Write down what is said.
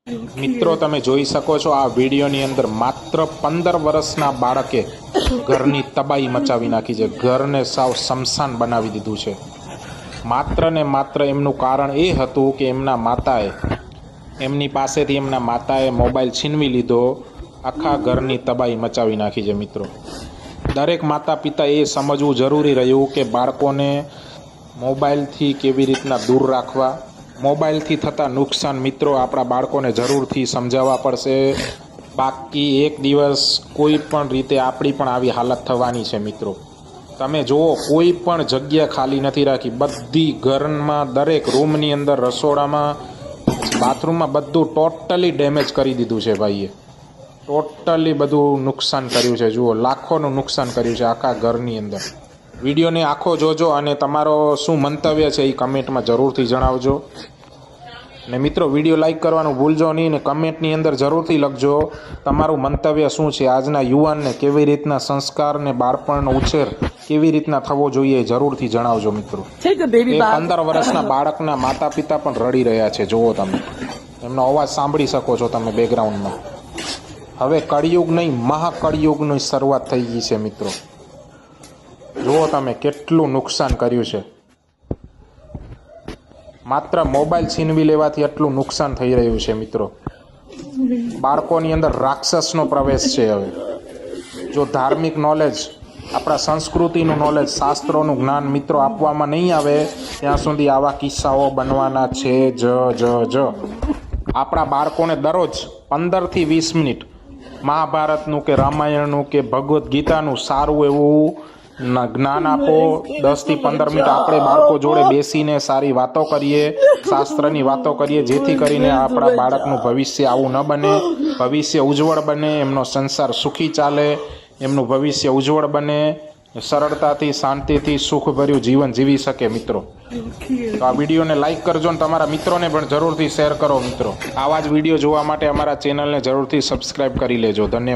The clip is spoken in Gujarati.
મિત્રો તમે જોઈ શકો છો આ વિડીયોની અંદર માત્ર 15 વર્ષના બાળકે ઘરની તબાહી મચાવી નાખી છે, ઘરને સાવ શમશાન બનાવી દીધું છે। માત્ર ને માત્ર એમનું કારણ એ હતું કે એમની પાસેથી એમના માતાએ મોબાઈલ છીનવી લીધો, આખા ઘરની તબાહી મચાવી નાખી છે। મિત્રો દરેક માતા પિતા એ સમજવું જરૂરી રહ્યું કે બાળકોને મોબાઈલથી કેવી રીતના દૂર રાખવા, મોબાઈલથી થતા નુકસાન મિત્રો આપણા બાળકોને જરૂરથી સમજાવવા પડશે, બાકી એક દિવસ કોઈ પણ રીતે આપણી પણ આવી હાલત થવાની છે। મિત્રો તમે જુઓ, કોઈ પણ જગ્યા ખાલી નથી રાખી, બધી ઘરમાં દરેક રૂમની અંદર, રસોડામાં, બાથરૂમમાં બધું ટોટલી ડેમેજ કરી દીધું છે ભાઈએ, ટોટલી બધું નુકસાન કર્યું છે। જુઓ, લાખોનું નુકસાન કર્યું છે આખા ઘરની અંદર। વિડીયોને આખો જોજો અને તમારો શું મંતવ્ય છે એ કમેન્ટમાં જરૂરથી જણાવજો। ને મિત્રો વિડીયો લાઈક કરવાનું ભૂલજો નહીં ને કમેન્ટની અંદર જરૂરથી લખજો તમારું મંતવ્ય શું છે, આજના યુવાનને કેવી રીતના સંસ્કાર ને બાળપણનો ઉછેર કેવી રીતના થવો જોઈએ જરૂરથી જણાવજો। મિત્રો 15 વર્ષના બાળકના માતા પિતા પણ રડી રહ્યા છે, જુઓ તમે એમનો અવાજ સાંભળી શકો છો તમે બેકગ્રાઉન્ડમાં। હવે કળિયુગ નહીં, મહાકળિયુગની શરૂઆત થઈ ગઈ છે। મિત્રો જુઓ તમે કેટલું નુકસાન કર્યું છે, માત્ર મોબાઈલ છીનવી લેવાથી એટલું નુકસાન થઈ રહ્યું છે। મિત્રો બાળકોની અંદર રાક્ષસનો પ્રવેશ છે। હવે જો ધાર્મિક નોલેજ, આપણા સંસ્કૃતિનું નોલેજ, શાસ્ત્રોનું જ્ઞાન મિત્રો આપવામાં નહીં આવે ત્યાં સુધી આવા કિસ્સાઓ બનવાના છે જ। આપણા બાળકોને દરરોજ 15થી 20 મિનિટ મહાભારતનું કે રામાયણનું કે ભગવદ્ ગીતાનું સારું એવું જ્ઞાન આપો। 10થી 15 મિનિટ આપણે બાળકો જોડે બેસીને સારી વાતો કરીએ, શાસ્ત્રની વાતો કરીએ, જેથી કરીને આપણા બાળકનું ભવિષ્ય આવું ન બને, ભવિષ્ય ઉજ્જવળ બને, એમનો સંસાર સુખી ચાલે, એમનું ભવિષ્ય ઉજ્જવળ બને, સરળતાથી, શાંતિથી, સુખભર્યું જીવન જીવી શકે। મિત્રો તો આ વિડીયોને લાઈક કરજો અને તમારા મિત્રોને પણ જરૂરથી શેર કરો। મિત્રો આવા જ વિડીયો જોવા માટે અમારા ચેનલને જરૂરથી સબસ્ક્રાઈબ કરી લેજો। ધન્યવાદ।